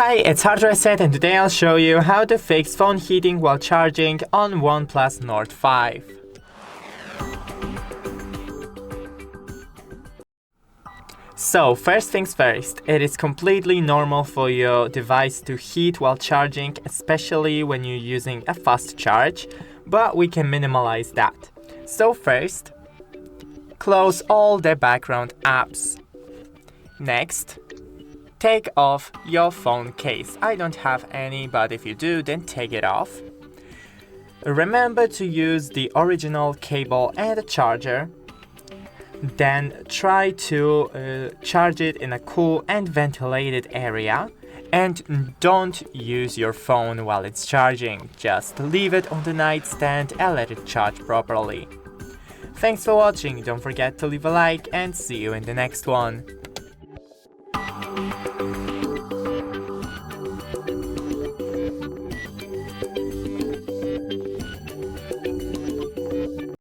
Hi, it's HardwareSet and today I'll show you how to fix phone heating while charging on OnePlus Nord 5. So, first things first, it is completely normal for your device to heat while charging, especially when you're using a fast charge, but we can minimize that. So first, close all the background apps. Next, take off your phone case. I don't have any, but if you do, then take it off. Remember to use the original cable and the charger. Then try to charge it in a cool and ventilated area. And don't use your phone while it's charging. Just leave it on the nightstand and let it charge properly. Thanks for watching. Don't forget to leave a like and see you in the next one.